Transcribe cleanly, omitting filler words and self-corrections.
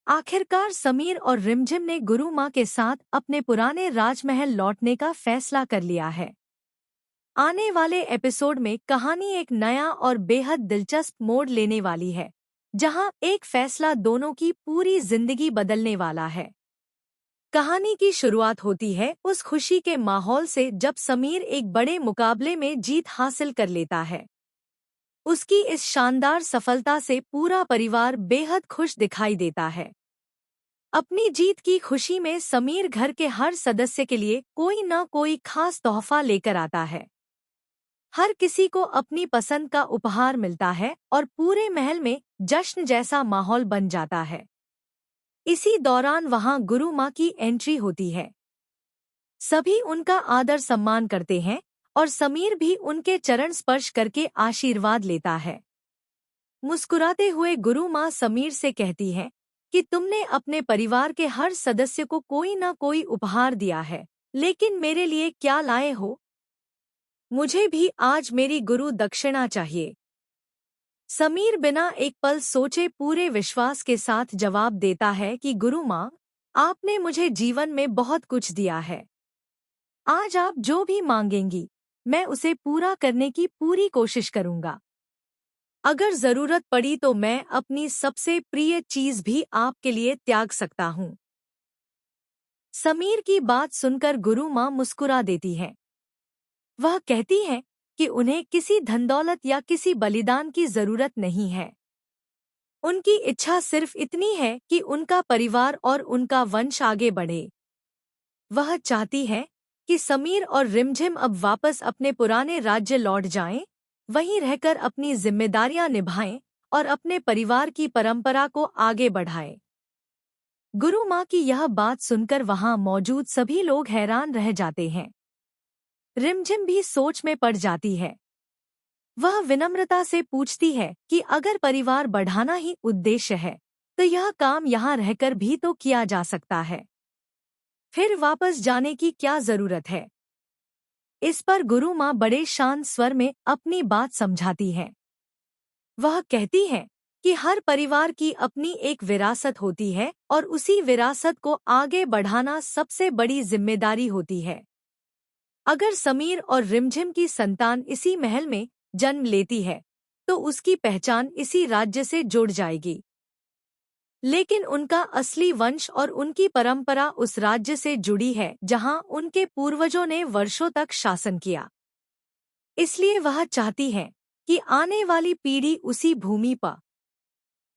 आखिरकार समीर और रिमझिम ने गुरु माँ के साथ अपने पुराने राजमहल लौटने का फैसला कर लिया है। आने वाले एपिसोड में कहानी एक नया और बेहद दिलचस्प मोड़ लेने वाली है, जहां एक फैसला दोनों की पूरी जिंदगी बदलने वाला है। कहानी की शुरुआत होती है उस खुशी के माहौल से जब समीर एक बड़े मुकाबले में जीत हासिल कर लेता है। उसकी इस शानदार सफलता से पूरा परिवार बेहद खुश दिखाई देता है। अपनी जीत की खुशी में समीर घर के हर सदस्य के लिए कोई न कोई खास तोहफा लेकर आता है। हर किसी को अपनी पसंद का उपहार मिलता है और पूरे महल में जश्न जैसा माहौल बन जाता है। इसी दौरान वहां गुरु माँ की एंट्री होती है। सभी उनका आदर सम्मान करते हैं और समीर भी उनके चरण स्पर्श करके आशीर्वाद लेता है। मुस्कुराते हुए गुरु माँ समीर से कहती है कि तुमने अपने परिवार के हर सदस्य को कोई न कोई उपहार दिया है, लेकिन मेरे लिए क्या लाए हो? मुझे भी आज मेरी गुरु दक्षिणा चाहिए। समीर बिना एक पल सोचे पूरे विश्वास के साथ जवाब देता है कि गुरु माँ, आपने मुझे जीवन में बहुत कुछ दिया है। आज आप जो भी मांगेंगी, मैं उसे पूरा करने की पूरी कोशिश करूंगा। अगर जरूरत पड़ी तो मैं अपनी सबसे प्रिय चीज भी आपके लिए त्याग सकता हूँ। समीर की बात सुनकर गुरु माँ मुस्कुरा देती है। वह कहती है कि उन्हें किसी धनदौलत या किसी बलिदान की जरूरत नहीं है। उनकी इच्छा सिर्फ इतनी है कि उनका परिवार और उनका वंश आगे बढ़े। वह चाहती है कि समीर और रिमझिम अब वापस अपने पुराने राज्य लौट जाएं, वहीं रहकर अपनी जिम्मेदारियां निभाएं और अपने परिवार की परंपरा को आगे बढ़ाएं। गुरु माँ की यह बात सुनकर वहां मौजूद सभी लोग हैरान रह जाते हैं। रिमझिम भी सोच में पड़ जाती है। वह विनम्रता से पूछती है कि अगर परिवार बढ़ाना ही उद्देश्य है, तो यह काम यहाँ रहकर भी तो किया जा सकता है। फिर वापस जाने की क्या जरूरत है? इस पर गुरु माँ बड़े शांत स्वर में अपनी बात समझाती है। वह कहती है कि हर परिवार की अपनी एक विरासत होती है और उसी विरासत को आगे बढ़ाना सबसे बड़ी जिम्मेदारी होती है। अगर समीर और रिमझिम की संतान इसी महल में जन्म लेती है, तो उसकी पहचान इसी राज्य से जुड़ जाएगी। लेकिन उनका असली वंश और उनकी परंपरा उस राज्य से जुड़ी है जहां उनके पूर्वजों ने वर्षों तक शासन किया। इसलिए वह चाहती है कि आने वाली पीढ़ी उसी भूमि पर